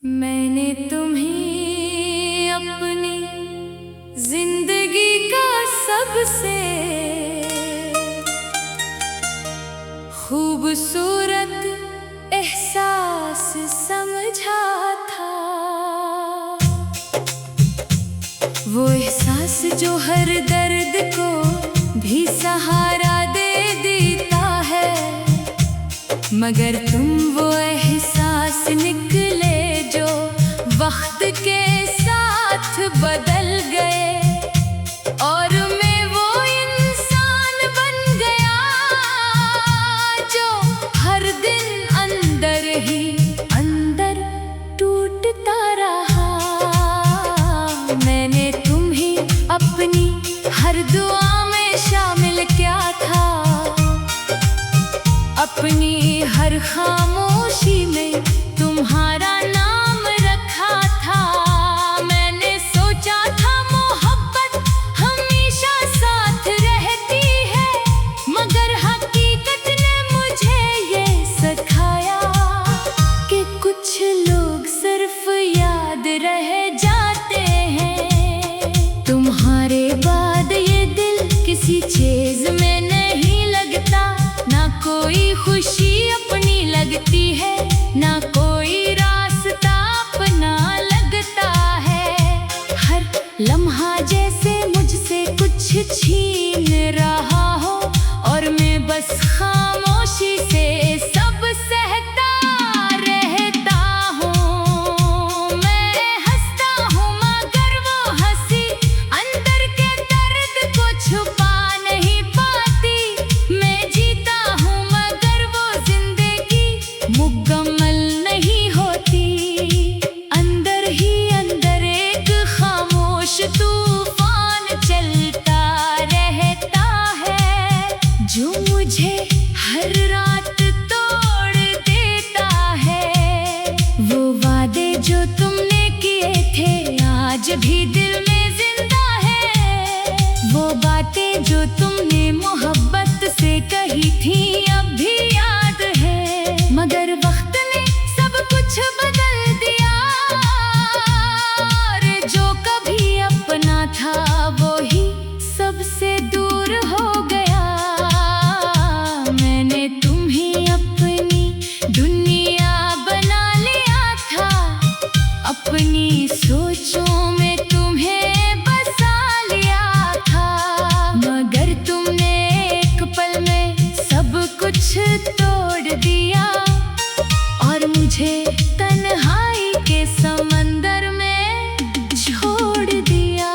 मैंने तुम्हें अपनी जिंदगी का सबसे खूबसूरत एहसास समझा था। वो एहसास जो हर दर्द को भी सहारा दे देता है, मगर तुम वो एहसास निकले जो वक्त के साथ बदल गए, और मैं वो इंसान बन गया जो हर दिन अंदर ही अंदर टूटता रहा। मैंने तुम्हें अपनी हर दुआ में शामिल किया था, अपनी हर खामोशी में तुम्हारा नाम रखा था। मैंने सोचा था मोहब्बत हमेशा साथ रहती है, मगर हकीकत ने मुझे ये सिखाया कि कुछ लोग सिर्फ याद रह जाते हैं। तुम्हारे बाद ये दिल किसी चीज में नहीं लगता, ना कोई खुशी अपनी लगती है, ना कोई रास्ता अपना लगता है। हर लम्हा जैसे मुझसे कुछ छीन रहा हो, और मैं बस खामोशी से सब सहता रहता हूँ। मैं हंसता हूँ मगर वो हंसी अंदर के दर्द को छुपा नहीं पाती। मैं जीता हूँ मगर वो जिंदगी मुकम्मल नहीं होती। अंदर ही अंदर एक खामोश तूफान चलता रहता है, जो मुझे हर रात तोड़ देता है। वो वादे जो तुमने किए थे आज भी दिल में जिंदा है, वो बातें जो तुमने मोहब्बत से कही थी अब भी याद है, मगर वक्त ने सब कुछ बदल दिया, और जो कभी अपना था वो ही सबसे दूर हो गया। मैंने तुम्हें अपनी दुनिया बना लिया था, अपनी सोचों में तुम्हें बसा लिया था, मगर तुमने एक पल में सब कुछ तोड़ दिया, और मुझे तन्हाई के समंदर में छोड़ दिया।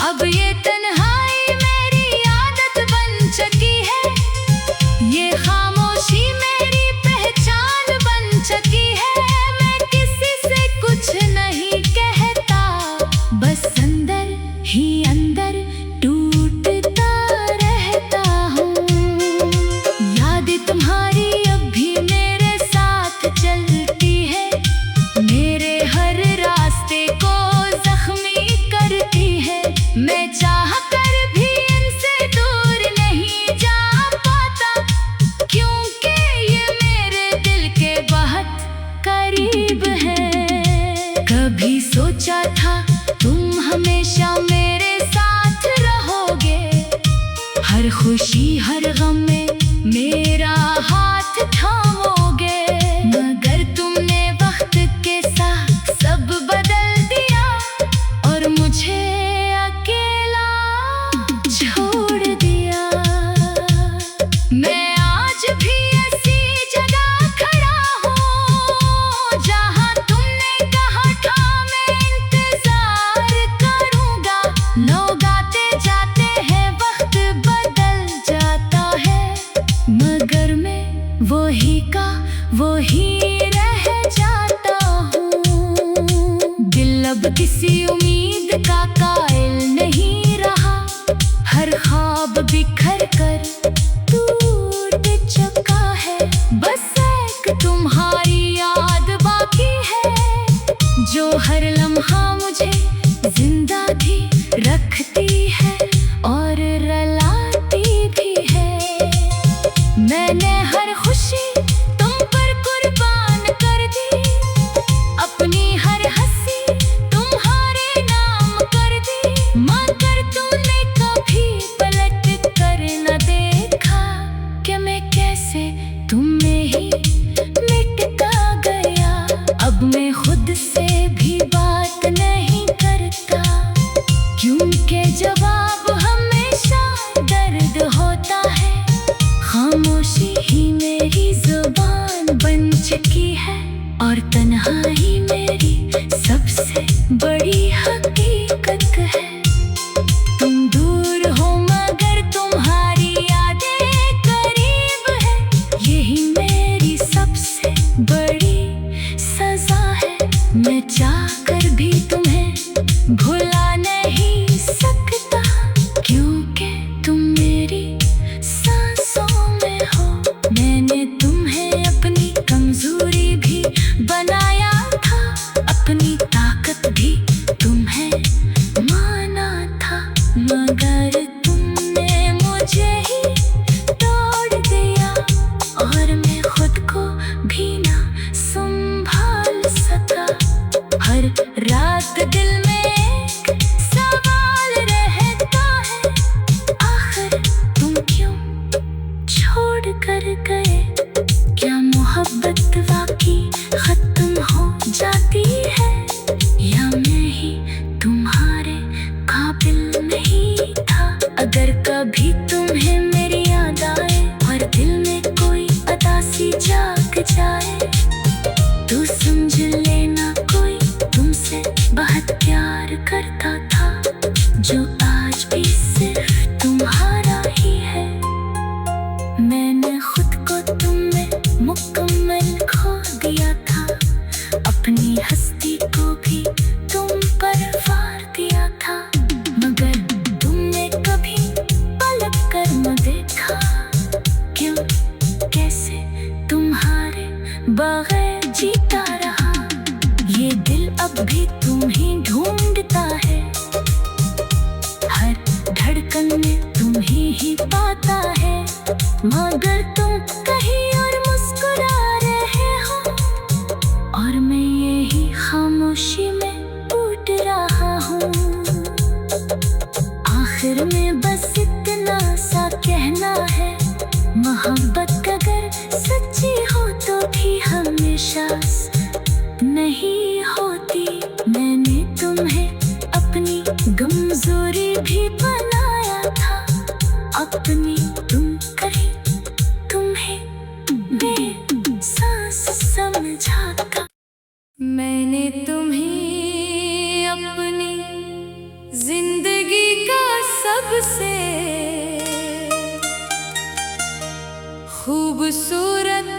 अब ये तन्हाई मेरी आदत बन चुकी है, ये खामोशी मेरी पहचान बन चुकी है। मैं किसी से कुछ नहीं कहता, बस अंदर ही अंदर टूटता रहता हूँ। याद तुम्हारी अब भी मेरे साथ चलती है, मेरे हर रास्ते को जख्मी करती है। मैं चाह कर भी इनसे दूर नहीं जा पाता, क्योंकि ये मेरे दिल के बहुत करीब है। कभी सोचा था तुम हमेशा मेरे साथ रहोगे, हर खुशी हर गम में मेरा हाथ थामोगे, मगर तुमने वक्त के साथ सब बदल दिया, और मुझे अकेला छोड़ दिया। मैं आज भी ऐसी जगह खड़ा हूँ जहाँ तुमने कहा था मैं इंतजार करूँगा। लोग आते जाते हैं, वक्त बदल जाता है, मगर मैं वही का वही रह जाता हूँ। दिल अब किसी उम्मीद का कायल नहीं रहा, हर ख्वाब बिखर कर टूट चुका है। बस एक तुम्हारी याद बाकी है, जो हर लम्हा मुझे जिंदा भी रखती है और रुलाती भी है। मैंने हर खुशी तुम पर कुर्बान कर दी, और तन्हाई मेरी सबसे बड़ी हकीकत है। तुम दूर हो मगर तुम्हारी यादें करीब है, यही मेरी सबसे बड़ी सजा है। मैं चाहकर भी तुम्हें भुला नहीं सकता, क्योंकि तुम मेरी सांसों में हो। मैंने तुम्हें अपनी कमजोरी भी बनाया था, अपनी ताकत भी तुम्हें माना था, मगर तुमने मुझे ही तोड़ दिया और मैं खुद को भी ना संभाल सका। हर रात दिल में एक सवाल रहता है, आखिर तुम क्यों छोड़ कर गए? क्या मोहब्बत वाकई खत्म हो जाती है, या मैं ही तुम्हारे काबिल नहीं था? अगर कभी तुम्हें मेरी याद आए और दिल में कोई उदासी जाग जाए, तो समझ लेना कोई तुमसे बहुत प्यार करता था, जो आज भी सिर्फ तुम्हारा ही है। मैंने खुद को तुम में मुकम्मल खो दिया था, अपनी हस्ती को भी तुम पर वार दिया था, मगर तुमने कभी पलट कर न देखा। क्यों, कैसे तुम्हारे बगैर जीता रहा? ये दिल अब भी तुम ही ढूंढता है, हर धड़कन में तुम ही पाता है, मगर तुम कहीं और मुस्कुरा रहे हो और मैं यही खामोशी में टूट रहा हूँ। आखिर में बस इतना सा कहना है, मोहब्बत अगर सच्ची हो तो भी हमेशा नहीं होती। मैंने तुम्हें अपनी कमजोरी भी बनाया था, अपनी तुम कहीं तुम्हें बेसांस समझा था। मैंने तुम्हें अपनी जिंदगी का सबसे खूबसूरत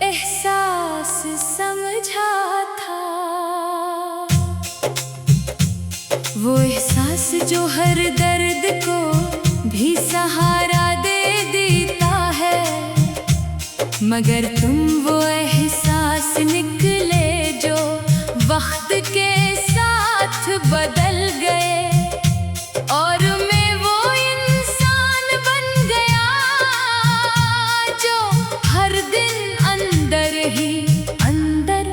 एहसास समझा था, वो एहसास जो हर दर्द को भी सहारा दे देता है, मगर तुम वो एहसास निकले जो वक्त के साथ बदल गए, और मैं वो इंसान बन गया जो हर दिन अंदर ही अंदर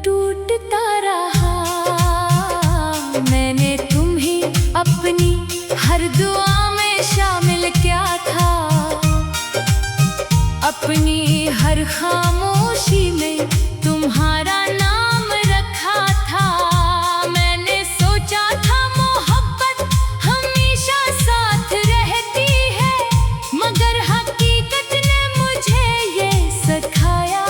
टूटता रहा। मैंने तुम्हें अपनी हर दुआ में शामिल किया था, अपनी हर खामोशी में तुम्हारा नाम रखा था। मैंने सोचा था मोहब्बत हमेशा साथ रहती है, मगर हकीकत ने मुझे ये सिखाया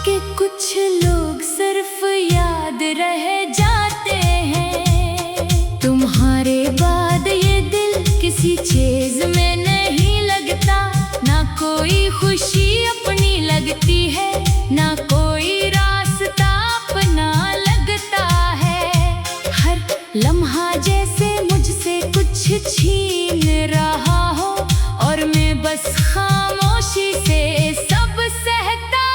कि कुछ लोग सिर्फ याद रह जाते हैं। तुम्हारे बाद ये दिल किसी चीज में नहीं लगता, ना कोई खुशी अपनी लगती है, ना कोई रास्ता अपना लगता है। हर लम्हा जैसे मुझसे कुछ छीन रहा हो, और मैं बस खामोशी से सब सहता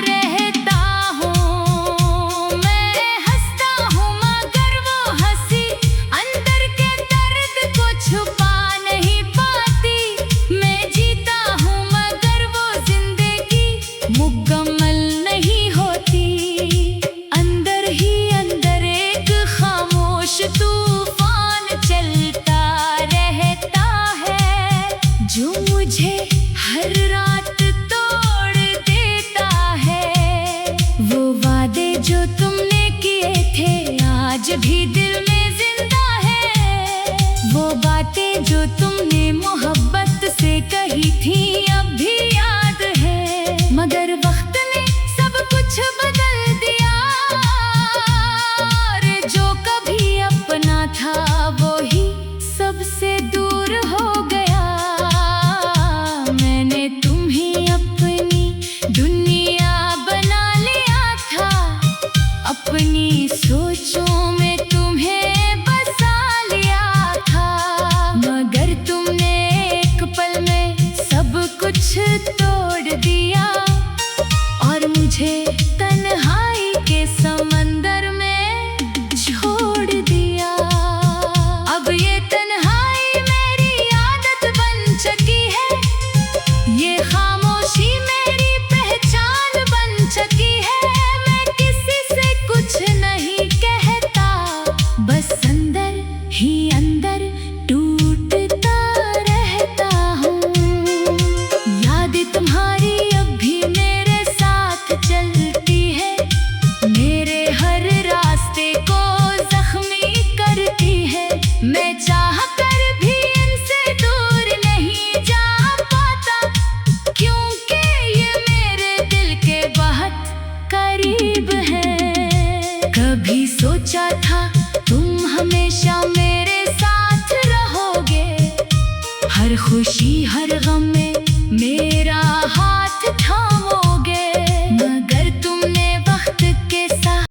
रहता हूँ। मैं हंसता हूँ मगर वो हंसी अंदर के दर्द को छुपा नहीं पाती। मैं जीता हूँ मगर वो जिंदगी मुकम्मल नहीं होती। अंदर ही अंदर एक खामोश तूफान चलता रहता है, जो मुझे हर रात तोड़ देता है। वो वादे जो तुमने किए थे आज भी दिल में जिंदा है, वो बातें जो तुमने मोहब्बत से कही थी अब भी याद है। मगर वक्त ने सब कुछ बदल अपनी सोचों